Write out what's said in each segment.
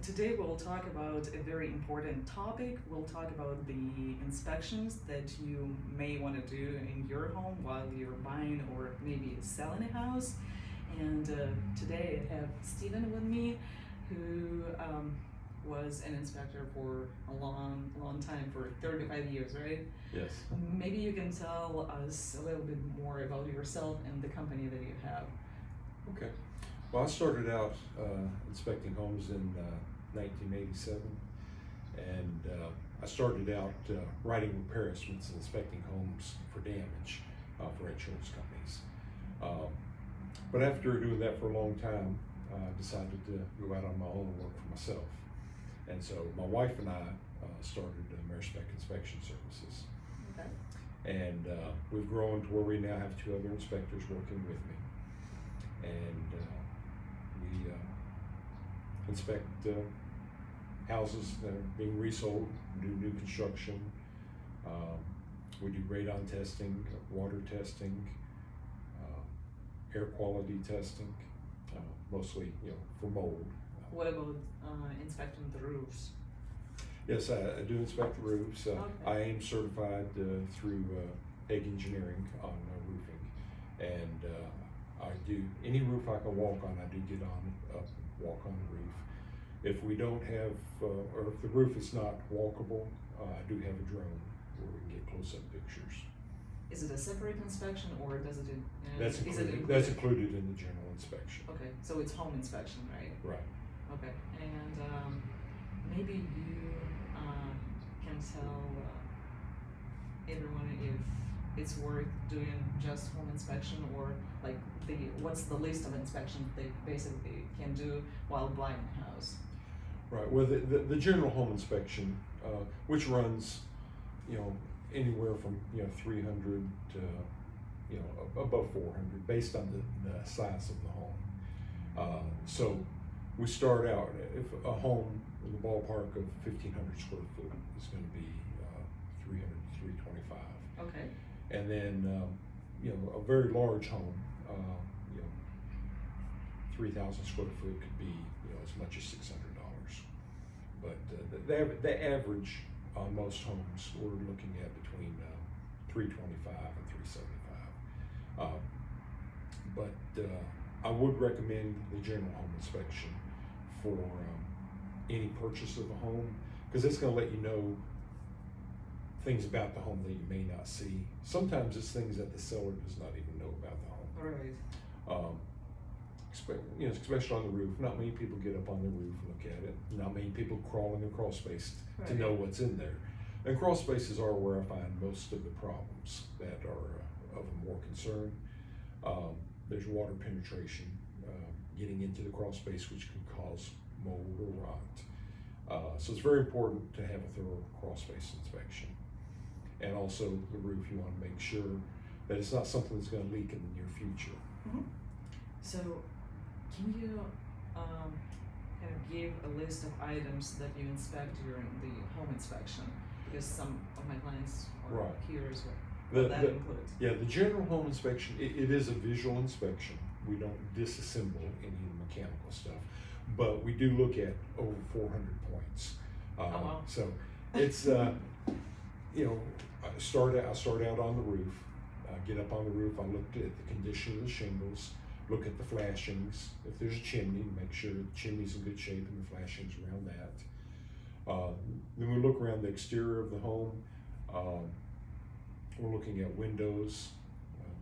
today we'll talk about a very important topic. We'll talk about the inspections that you may want to do in your home while you're buying or maybe selling a house. And today I have Stephen with me, who was an inspector for a long time, for 35 years, right? Yes. Maybe you can tell us a little bit more about yourself and the company that you have. Okay. Well, I started out inspecting homes in 1987, and I started out writing repair estimates and inspecting homes for damage for insurance companies. But after doing that for a long time, I decided to go out on my own and work for myself. And so my wife and I started AmeriSpec Inspection Services. Okay. And we've grown to where we now have 2 other inspectors working with me. And we inspect houses that are being resold, do new construction. We do radon testing, water testing, air quality testing, mostly for mold. What about inspecting the roofs? Yes, I do inspect the roofs. Okay. I am certified through Egg Engineering on roofing, and I do any roof I can walk on. I do get on up, walk on the roof. If we don't have, or if the roof is not walkable, I do have a drone where we can get close-up pictures. Is it a separate inspection, or does it? That's is it included. That's included in the general inspection. Okay, so it's home inspection, right? Right. Okay, and maybe you can tell everyone if it's worth doing just home inspection, or like what's the list of inspections they basically can do while buying a house. Right. Well, the general home inspection, which runs, anywhere from 300 to above 400, based on the size of the home. So we start out, if a home in the ballpark of 1,500 square foot is going to be 300 to 325. Okay. And then a very large home, 3,000 square foot could be as much as $600. But the average on most homes, we're looking at between 325 and 375. But I would recommend the general home inspection for any purchase of a home, because it's going to let you know things about the home that you may not see. Sometimes it's things that the seller does not even know about the home. Right. Especially on the roof. Not many people get up on the roof and look at it. Not many people crawl in the crawl space to Right. know what's in there. And crawl spaces are where I find most of the problems that are of more concern. There's water penetration, getting into the crawl space, which can cause mold or rot. So it's very important to have a thorough crawl space inspection. And also the roof, you want to make sure that it's not something that's going to leak in the near future. Mm-hmm. So can you kind of give a list of items that you inspect during the home inspection? Because some of my clients are Right. curious what that includes. Yeah, the general home inspection, it is a visual inspection. We don't disassemble any of the mechanical stuff, but we do look at over 400 points. Oh, wow. So it's, I start out on the roof, get up on the roof, I looked at the condition of the shingles, look at the flashings, if there's a chimney, make sure the chimney's in good shape and the flashings around that. Then we look around the exterior of the home. We're looking at windows,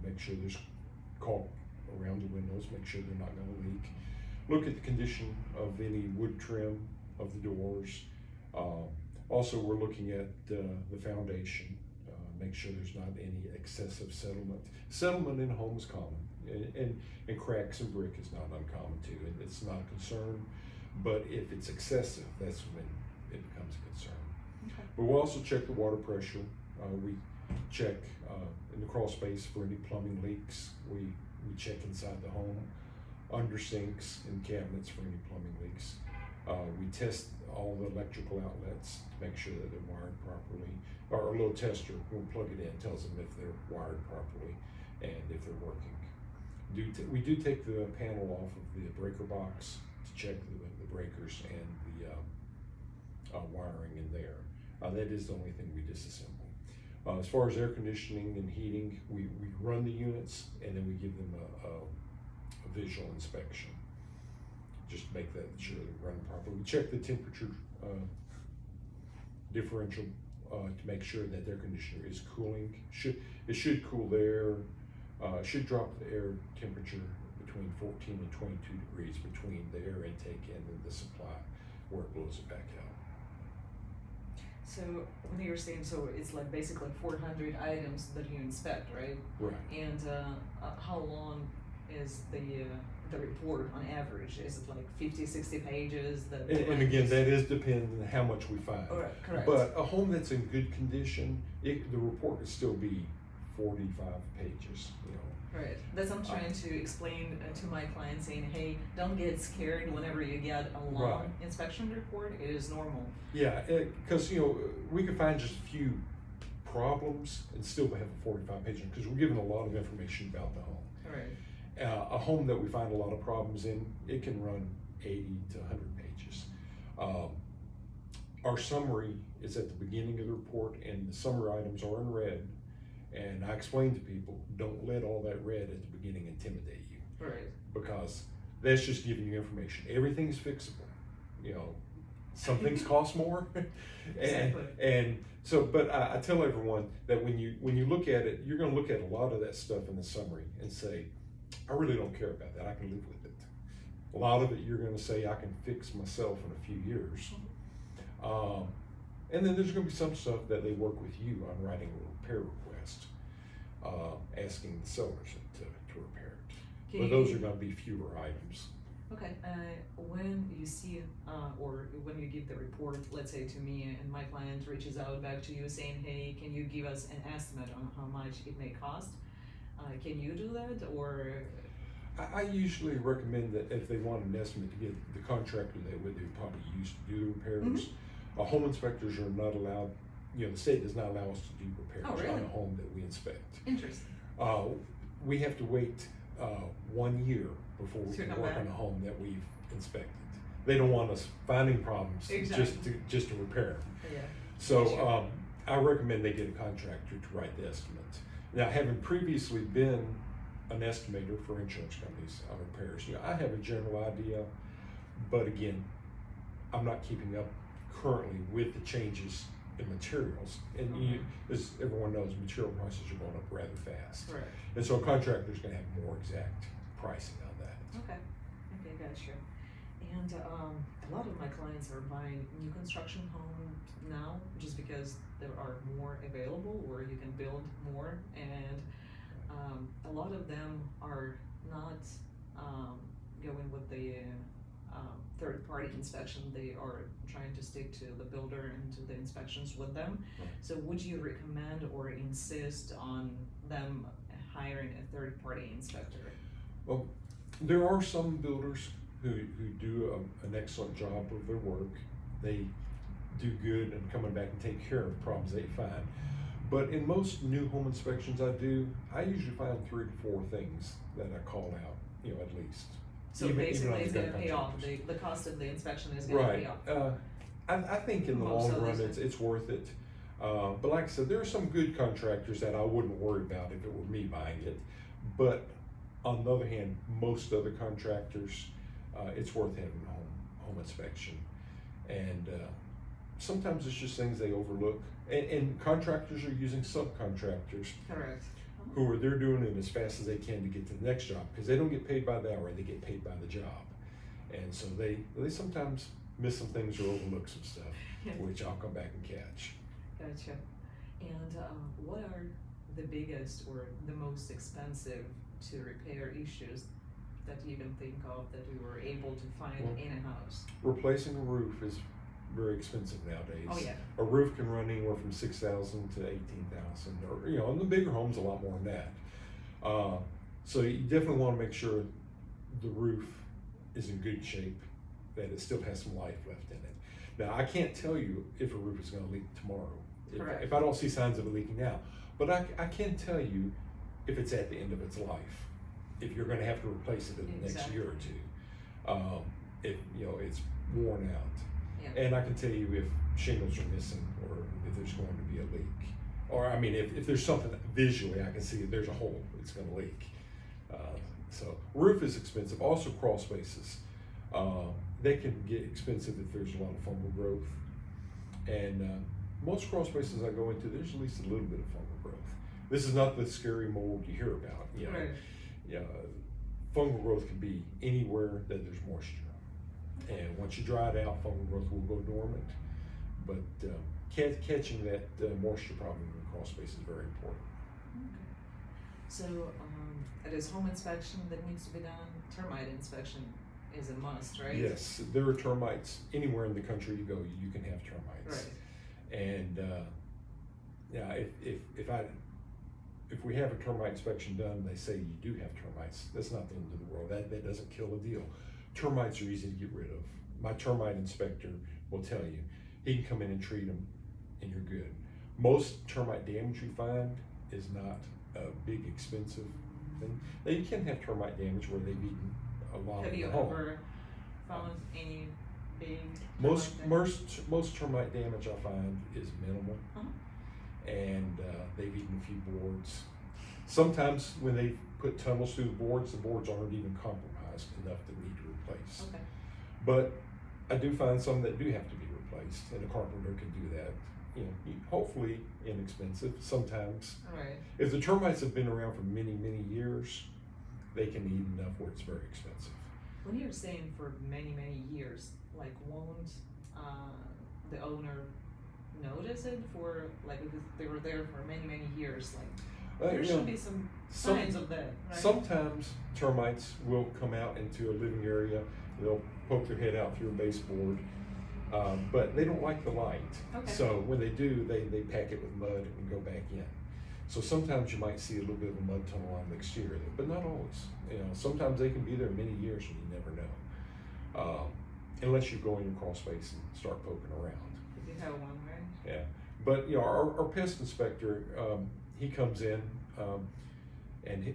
make sure there's caulk around the windows, make sure they're not going to leak. Look at the condition of any wood trim of the doors. Also, we're looking at the foundation, make sure there's not any excessive settlement. Settlement in a home is common, and cracks and brick is not uncommon too, and it's not a concern. But if it's excessive, that's when it becomes a concern. Okay. But we'll also check the water pressure. We check in the crawl space for any plumbing leaks. We check inside the home, under sinks and cabinets for any plumbing leaks. We test all the electrical outlets to make sure that they're wired properly. Our little tester, when we plug it in, tells them if they're wired properly and if they're working. We do take the panel off of the breaker box to check the breakers and the wiring in there. That is the only thing we disassemble. As far as air conditioning and heating, we run the units and then we give them a visual inspection. Just to make that sure they're running properly. We check the temperature differential to make sure that their conditioner is cooling. It should cool the air. It should drop the air temperature between 14 and 22 degrees between the air intake and then the supply, where it blows it back out. So when you're saying, so it's like basically 400 items that you inspect, right? Right. And how long is the report on average? Is it like 50, 60 pages? And again, that is depending on how much we find. All right, correct. But a home that's in good condition, the report could still be 45 pages, you know. Right. That's what I'm trying to explain to my clients, saying, hey, don't get scared whenever you get a long Right. inspection report. It is normal. Yeah, because, you know, we can find just a few problems and still have a 45 page, because we're giving a lot of information about the home. All right. A home that we find a lot of problems in, it can run 80 to 100 pages. Our summary is at the beginning of the report, and the summary items are in red. And I explain to people, don't let all that red at the beginning intimidate you. Right. Because that's just giving you information. Everything's fixable. You know, some things cost more. Exactly. And so, but I tell everyone that when you look at it, you're gonna look at a lot of that stuff in the summary and say, I really don't care about that, I can live with it. A lot of it you're gonna say, I can fix myself in a few years. And then there's gonna be some stuff that they work with you on writing a repair request, asking the sellers to repair it. But those are gonna be fewer items. Okay, when you see, or when you give the report, let's say to me, and my client reaches out back to you saying, hey, can you give us an estimate on how much it may cost? Can you do that, or? I usually recommend that if they want an estimate, to get the contractor they probably used to do the repairs. Mm-hmm. Home inspectors are not allowed, you know, the state does not allow us to do repairs really? on a home that we inspect. Interesting. We have to wait 1 year before we To can come work back. on a home that we've inspected. They don't want us finding problems Exactly. just to repair them. Yeah. So Sure. I recommend they get a contractor to write the estimate. Now, having previously been an estimator for insurance companies on repairs, you know, I have a general idea, but again, I'm not keeping up currently with the changes in materials. And you, as everyone knows, material prices are going up rather fast. Correct. And so a contractor's gonna have more exact pricing on that. Okay, gotcha. And a lot of my clients are buying new construction homes now just because there are more available, or you can build more, and a lot of them are not going with the third-party inspection. They are trying to stick to the builder and to the inspections with them. Right. So would you recommend or insist on them hiring a third-party inspector? Well, there are some builders who do an excellent job of their work. They do good and coming back and take care of problems they find. But in most new home inspections I do, I usually find 3 to 4 things that I call out, you know, at least. So Even basically on it's the gonna pay off, contractors. the cost of the inspection is gonna pay Right. off. I think in the Most long of run, those it's worth it. But like I said, there are some good contractors that I wouldn't worry about if it were me buying it. But on the other hand, most other contractors, it's worth having a home inspection. And sometimes it's just things they overlook. And contractors are using subcontractors Correct. they're doing it as fast as they can to get to the next job, because they don't get paid by the hour, they get paid by the job. And so they sometimes miss some things or overlook some stuff, which I'll come back and catch. Gotcha. And what are the biggest or the most expensive to repair issues that you can think of that we were able to find in a house? Replacing a roof is very expensive nowadays. Oh yeah. A roof can run anywhere from $6,000 to $18,000, or you know, in the bigger homes, a lot more than that. So you definitely want to make sure the roof is in good shape, that it still has some life left in it. Now, I can't tell you if a roof is going to leak tomorrow, if I don't see signs of it leaking now. But I can tell you if it's at the end of its life, if you're going to have to replace it in the next year or two, if you know it's worn out. Yeah. And I can tell you if shingles are missing or if there's going to be a leak. Or I mean, if there's something visually, I can see if there's a hole, it's going to leak. So roof is expensive. Also crawl spaces. They can get expensive if there's a lot of fungal growth. And most crawl spaces I go into, there's at least a little bit of fungal growth. This is not the scary mold you hear about. You know, Right. yeah, fungal growth can be anywhere that there's moisture. And once you dry it out, fungal growth will go dormant. But catching that moisture problem in the crawl space is very important. Okay. So it is home inspection that needs to be done. Termite inspection is a must, right? Yes, there are termites anywhere in the country you go. You can have termites. Right. And yeah, if we have a termite inspection done, they say you do have termites. That's not the end of the world. That doesn't kill the deal. Termites are easy to get rid of. My termite inspector will tell you. He can come in and treat them, and you're good. Most termite damage we find is not a big, expensive thing. Now you can have termite damage where they've eaten a lot Have of you the home. ever found any big Most termite termite damage I find is minimal, and they've eaten a few boards. Sometimes when they put tunnels through the boards aren't even compromised enough to need to replace. Okay. But I do find some that do have to be replaced, and a carpenter can do that. You know, hopefully inexpensive. Sometimes, Right. if the termites have been around for many, many years, they can eat enough where it's very expensive. When you're saying for many, many years, like won't the owner notice it for, like, if they were there for many, many years, like, there should be some signs of that, right? Sometimes termites will come out into a living area, they'll poke their head out through a baseboard, but they don't like the light. Okay. So when they do, they pack it with mud and go back in. So sometimes you might see a little bit of a mud tunnel on the exterior, but not always. You know, sometimes they can be there many years and you never know. Unless you go in your crawl space and start poking around. If you have one, right? Yeah, but you know, our pest inspector, he comes in and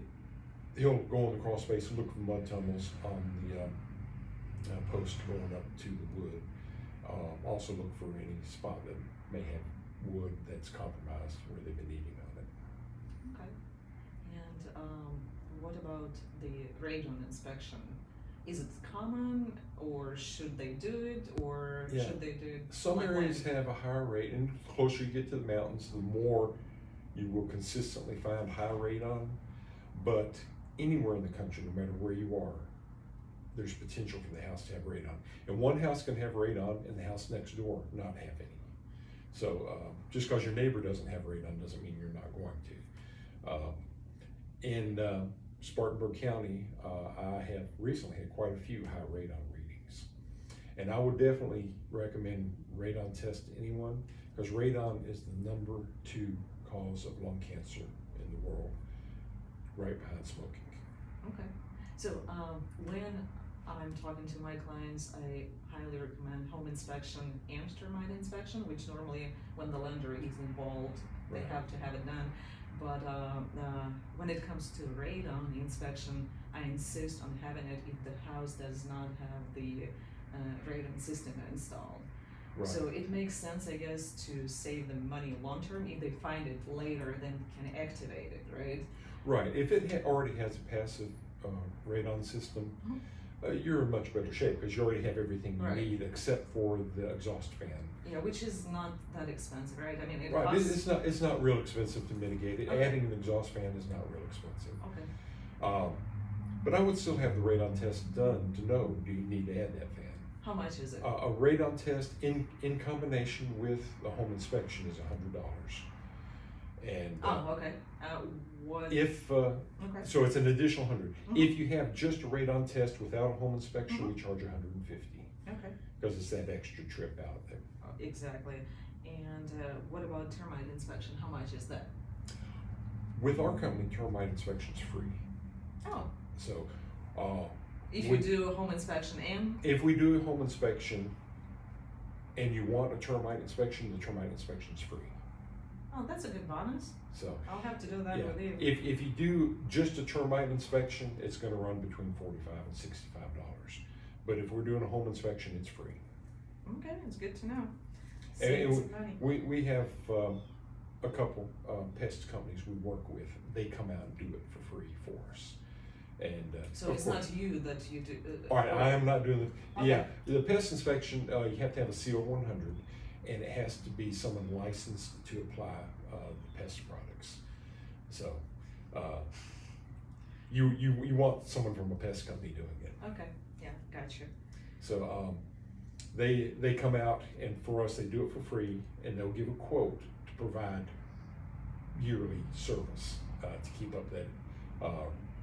he'll go in the crawl space and look for mud tunnels on the post going up to the wood. Also look for any spot that may have wood that's compromised where they've been eating on it. Okay. And what about the radon inspection? Is it common, or should they do it, or Yeah. should they do it? Some like areas when? have a higher rate, and the closer you get to the mountains, the more you will consistently find high radon. But anywhere in the country, no matter where you are, there's potential for the house to have radon. And one house can have radon, and the house next door not have any. So just because your neighbor doesn't have radon doesn't mean you're not going to. In Spartanburg County, I have recently had quite a few high radon readings. And I would definitely recommend radon test to anyone, because radon is the #2 cause of lung cancer in the world, right behind smoking. Okay. So when I'm talking to my clients, I highly recommend home inspection and termite inspection, which normally when the lender is involved, they Right. have to have it done. But when it comes to radon inspection, I insist on having it if the house does not have the radon system installed. Right. So it makes sense, I guess, to save them money long term. If they find it later, then can activate it, right? Right. If it already has a passive radon system, you're in much better shape because you already have everything you Right. need except for the exhaust fan. Yeah, which is not that expensive, right? I mean, it Right. costs. It's not real expensive to mitigate it. Okay. Adding an exhaust fan is not real expensive. Okay. But I would still have the radon test done to know, do you need to add that fan? How much is it? A radon test in combination with the home inspection is $100. And Okay. What? if Okay. so, it's an additional 100. Mhm. If you have just a radon test without a home inspection, we charge 150 Okay. because it's that extra trip out there. Exactly. And what about termite inspection? How much is that? With our company, termite inspection's free. Oh. So If you we- do a home inspection and. if we do a home inspection and you want a termite inspection, the termite inspection's free. Oh, that's a good bonus. So I'll have to do that yeah, with you. if you do just a termite inspection, it's going to run between $45 and $65. But if we're doing a home inspection, it's free. Okay, it's good to know. And Save some money. we have a couple pest companies we work with. They come out and do it for free for us. And So it's not you that you do. All right, I am not doing the. Okay. Yeah, the pest inspection. You have to have a CO 100, and it has to be someone licensed to apply the pest products. So, you want someone from a pest company doing it. Okay. Yeah, gotcha. So they come out, and for us they do it for free, and they'll give a quote to provide yearly service to keep up that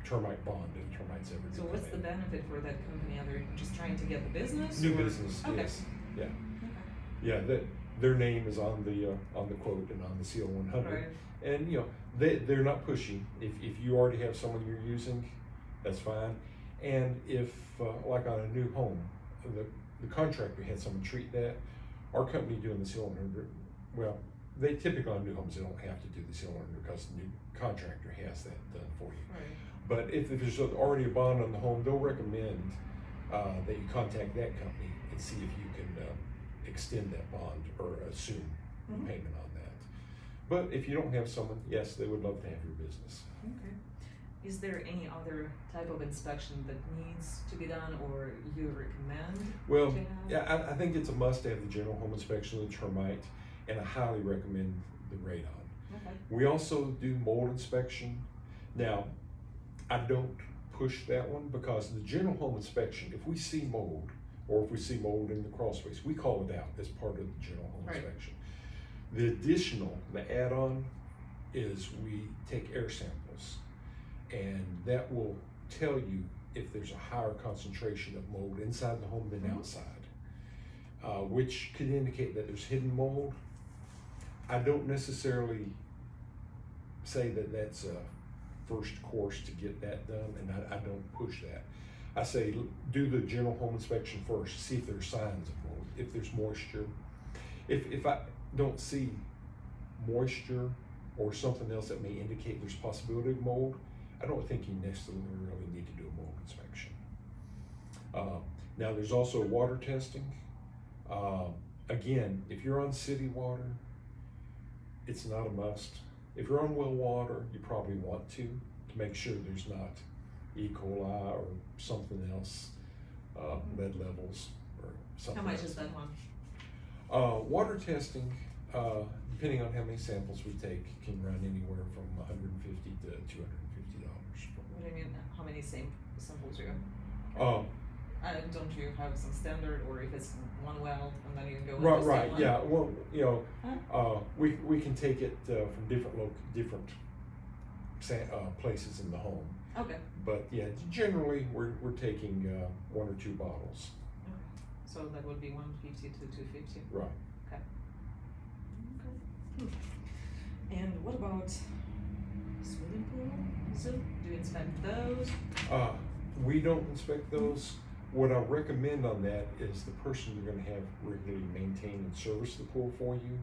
termite bond if termites ever do So come what's the in. benefit for that company? Are they just trying to get the business? New or? business? Okay. Yes. Yeah. Okay. Yeah. Their name is on the quote and on the CO 100. Right. And they're not pushy. If you already have someone you're using, that's fine. And if like on a new home, the contractor had someone treat that, our company doing the CO 100, well, they typically on new homes they don't have to do the CO 100 because the new contractor has that done for you. Right. But if there's already a bond on the home, they'll recommend that you contact that company and see if you can extend that bond or assume Mhm. payment on that. But if you don't have someone, yes, they would love to have your business. Okay. Is there any other type of inspection that needs to be done or you recommend Well, to have? yeah, I think it's a must to have the general home inspection of the termite, and I highly recommend the radon. Okay. We also do mold inspection. Now, I don't push that one because the general home inspection, if we see mold or if we see mold in the crawl space, we call it out as part of the general home Right. inspection. The additional, the add-on, is we take air samples, and that will tell you if there's a higher concentration of mold inside the home than Mhm. outside, which could indicate that there's hidden mold. I don't necessarily say that that's a first course to get that done, and I don't push that. I say do the general home inspection first, see if there's signs of mold, if there's moisture. If I don't see moisture or something else that may indicate there's possibility of mold, I don't think you necessarily need to do a mold inspection. Now there's also water testing. Again, if you're on city water, it's not a must. If you're on well water, you probably want to make sure there's not E. coli or something else, lead levels or something How much else. is that one? Water testing, depending on how many samples we take, can run anywhere from $150 to $250. What do you mean? How many samples you? Um, Don't you have some standard, or if it's one well and then you go with the same right, one? yeah. Well, Huh? we can take it from different places in the home. Okay. But yeah, generally we're taking 1 or 2 bottles. Okay. So that would be 150 to 250. Right. Okay. Okay. And what about swimming pool? So do you inspect those? We don't inspect those. What I recommend on that is the person you're going to have regularly maintain and service the pool for you,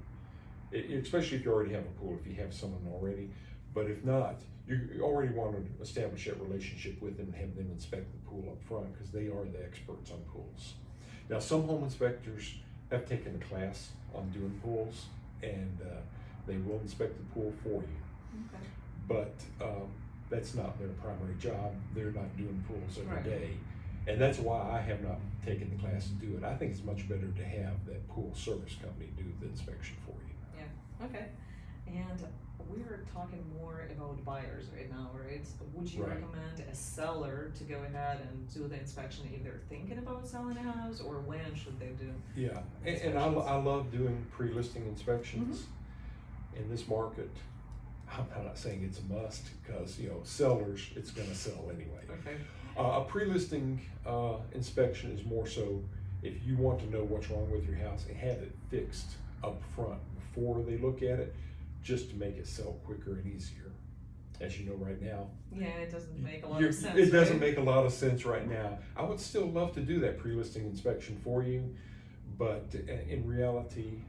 especially if you already have a pool, if you have someone already. But if not, you already want to establish that relationship with them and have them inspect the pool up front because they are the experts on pools. Now, some home inspectors have taken a class on doing pools, and they will inspect the pool for you. Okay. But that's not their primary job. They're not doing pools every Right. day. And that's why I have not taken the class to do it. I think it's much better to have that pool service company do the inspection for you. Yeah. Okay. And we're talking more about buyers right now, right? Would you Right. recommend a seller to go ahead and do the inspection if they're thinking about selling a house, or when should they do? Yeah, and I love doing pre-listing inspections. In this market, I'm not saying it's a must because, sellers, it's going to sell anyway. Okay. A pre-listing inspection is more so if you want to know what's wrong with your house and have it fixed up front before they look at it, just to make it sell quicker and easier. As you know right now, Yeah, it doesn't make a lot of sense. it doesn't right? make a lot of sense right now. I would still love to do that pre-listing inspection for you, but in reality,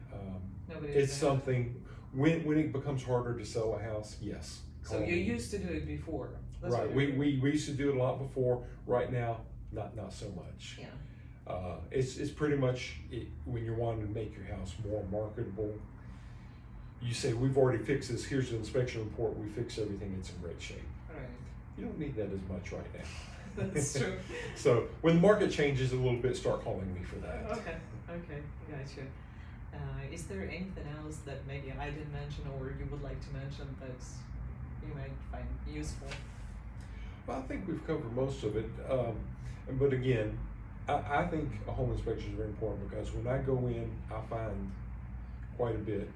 Nobody's it's gonna- something, when it becomes harder to sell a house, yes. So call you me. used to do it before. That's Right, what we you're- used to do it a lot before. Right now, not so much. Yeah. It's pretty much when you're wanting to make your house more marketable. You say, we've already fixed this, here's the inspection report, we fixed everything, it's in great shape. Right. You don't need that as much right now. That's true. So when the market changes a little bit, start calling me for that. Okay, gotcha. Is there anything else that maybe I didn't mention or you would like to mention that you might find useful? Well, I think we've covered most of it. But again, I think a home inspection is very important because when I go in, I find quite a bit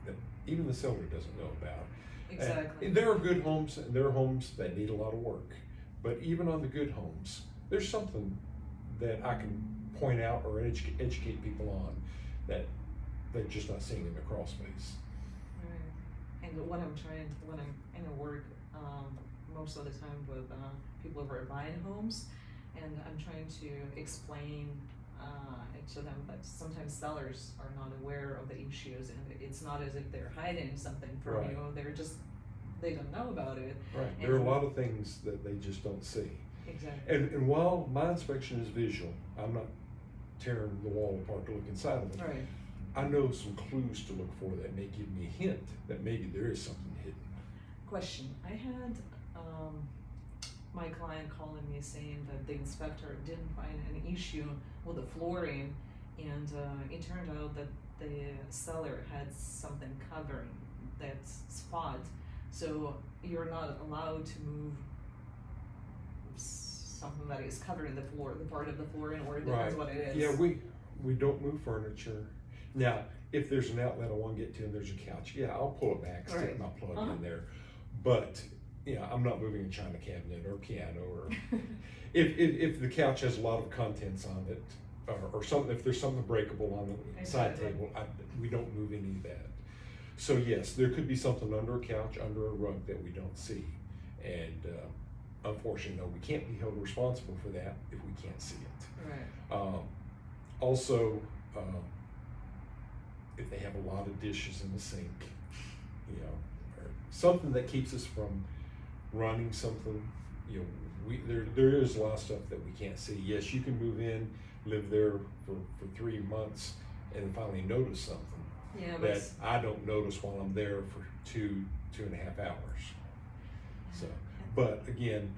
that even the seller doesn't know about. Exactly. And there are good homes and there are homes that need a lot of work. But even on the good homes, there's something that I can point out or educate people on that they're just not seeing in the crawl space. Right. And when I'm in a work most of the time with people who are buying homes, and I'm trying to explain to them that sometimes sellers are not aware of the issues, and it's not as if they're hiding something from Right. you. They don't know about it. Right. And There are a lot of things that they just don't see. Exactly. And while my inspection is visual, I'm not tearing the wall apart to look inside of it. Right. I know some clues to look for that may give me a hint that maybe there is something hidden. Question. I had my client calling me saying that the inspector didn't find an issue with the flooring, and it turned out that the seller had something covering that spot. So you're not allowed to move something that is covering the floor, the part of the flooring, or it depends what it is. Yeah, we don't move furniture. Now, if there's an outlet I want to get to and there's a couch, yeah, I'll pull it back, stick Right. my plug in there. But yeah, I'm not moving a china cabinet or piano or if the couch has a lot of contents on it or something, if there's something breakable on the side Exactly. table, we don't move any of that. So yes, there could be something under a couch, under a rug that we don't see, and unfortunately, no, we can't be held responsible for that if we can't see it. Right. Also, if they have a lot of dishes in the sink, you know, or something that keeps us from running something, you know, there is a lot of stuff that we can't see. Yes, you can move in, live there for 3 months, and then finally notice something that I don't notice while I'm there for 2.5 hours. So, but again,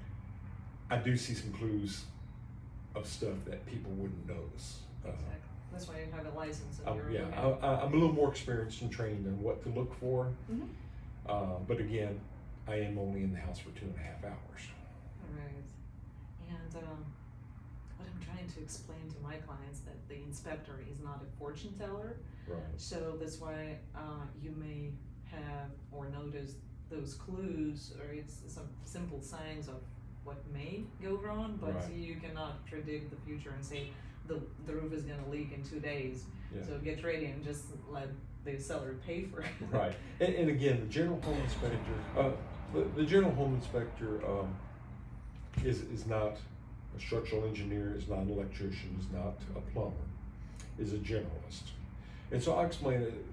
I do see some clues of stuff that people wouldn't notice. Exactly. That's why you have a license. And I'm a little more experienced and trained on what to look for. Mm-hmm. But again, I am only in the house for 2.5 hours. Right. And what I'm trying to explain to my clients that the inspector is not a fortune teller. Right. So that's why you may have or notice those clues, or it's some simple signs of what may go wrong, but Right. you cannot predict the future and say the roof is going to leak in 2 days. Yeah. So get ready and just let the seller pay for it. Right. And again, the general home inspector, the general home inspector is not a structural engineer, is not an electrician, is not a plumber, is a generalist. And so I'll explain it,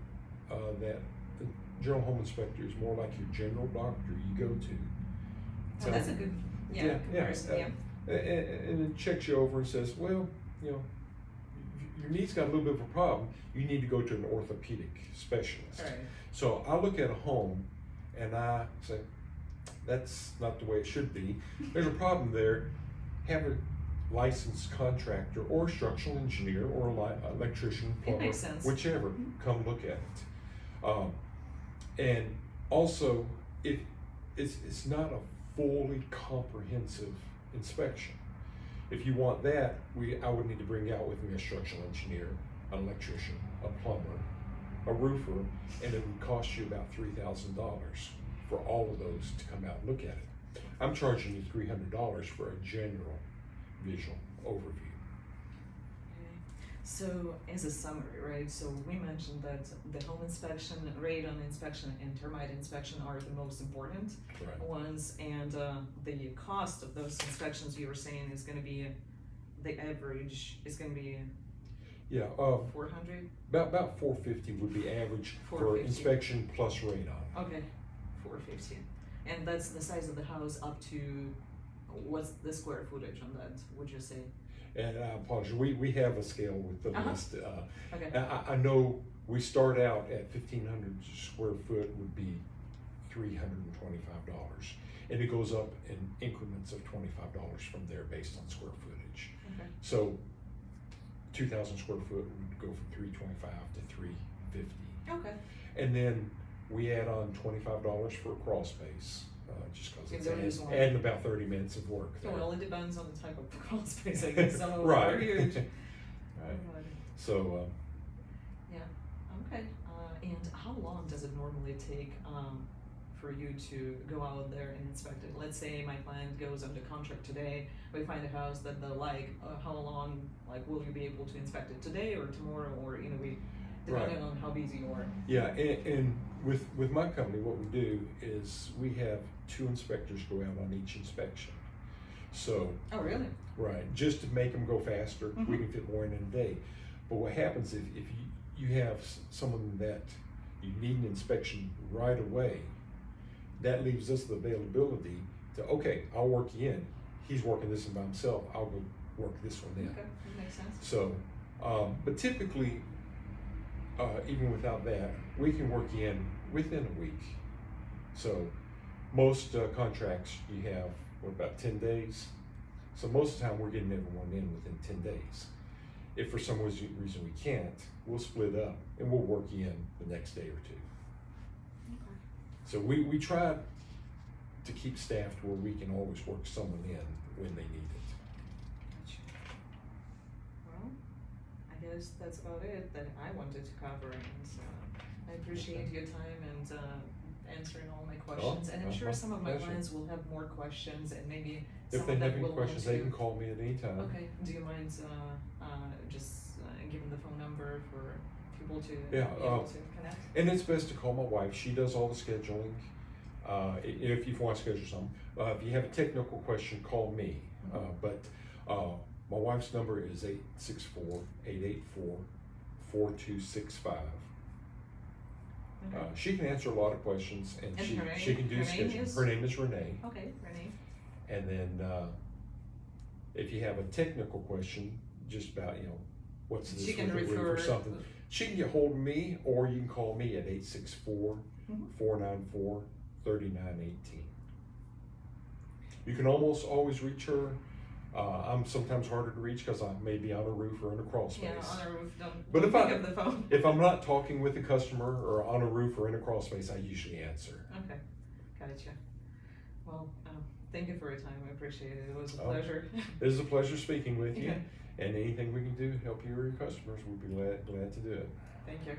that the general home inspector is more like your general doctor you go to. Oh, that's a good comparison. And it checks you over and says, well, you know, your knee's got a little bit of a problem. You need to go to an orthopedic specialist. Right. So I look at a home and I say, that's not the way it should be. There's a problem there. Have a licensed contractor or structural engineer or electrician, plumber, makes sense. whichever, come look at it. And also, it's not a fully comprehensive inspection. If you want that, I would need to bring out with me a structural engineer, an electrician, a plumber, a roofer, and it would cost you about $3,000 for all of those to come out and look at it. I'm charging you $300 for a general visual overview. Okay. So as a summary, right? So we mentioned that the home inspection, radon inspection, and termite inspection are the most important Right. ones, and the cost of those inspections you were saying is going to be the average is going to be Yeah, 400. about 450 would be average for 450. inspection plus radon. Okay, 450, and that's the size of the house up to what's the square footage on that? Would you say? And I apologize, we have a scale with the Uh-huh. list. Okay. I know we start out at 1,500 square foot would be $325. And it goes up in increments of $25 from there based on square footage. Okay. So 2,000 square foot would go from 325 to 350. Okay. And then we add on $25 for a crawl space, just because If it's there is one. adding about 30 minutes of work there. Well, it depends on the type of crawl space, I guess. Some of them Right. are huge. Right. But, So, yeah. Okay. And how long does it normally take for you to go out there and inspect it? Let's say my client goes under contract today. We find a house that they like. How long? Like, will you be able to inspect it today or tomorrow, or we depending on how busy you are? yeah, and with my company, what we do is we have 2 inspectors go out on each inspection. So, Oh, really? right, just to make them go faster, we can fit more in a day. But what happens if you have someone that you need an inspection right away, that leaves us the availability to, okay, I'll work you in. He's working this one by himself, I'll go work this one in. Okay, that makes sense. So, but typically, even without that, we can work you in within a week. So most contracts you have, about 10 days? So most of the time we're getting everyone in within 10 days. If for some reason we can't, we'll split up and we'll work you in the next day or 2. Okay. So we try to keep staffed where we can always work someone in when they need it. Gotcha. Well, I guess that's about it that I wanted to cover, and I appreciate your time and answering all my questions. And I'm sure some of my pleasure. clients will have more questions, and maybe If some they of them have any will want questions, to. they can call me at any time. Okay. Do you mind just giving the phone number for people to Yeah, be able to connect? And it's best to call my wife. She does all the scheduling. If you want to schedule something, if you have a technical question, call me. But my wife's number is 864-884-4265. Okay. She can answer a lot of questions, and And she can do her name scheduling. is? Her name is Renee. Okay, Renee. And then if you have a technical question, just about what's this She can with the roof or refer. something, she can get hold of me, or you can call me at 864-494-3918. You can almost always reach her. I'm sometimes harder to reach because I may be on a roof or in a crawl space. Yeah, on a roof. Don't But if pick I- up the phone. If I'm not talking with a customer or on a roof or in a crawl space, I usually answer. Okay, gotcha. Well, thank you for your time. I appreciate it. It was a Oh. pleasure. It is a pleasure speaking with you, Yeah. and anything we can do to help you or your customers, we'll be glad to do it. Thank you.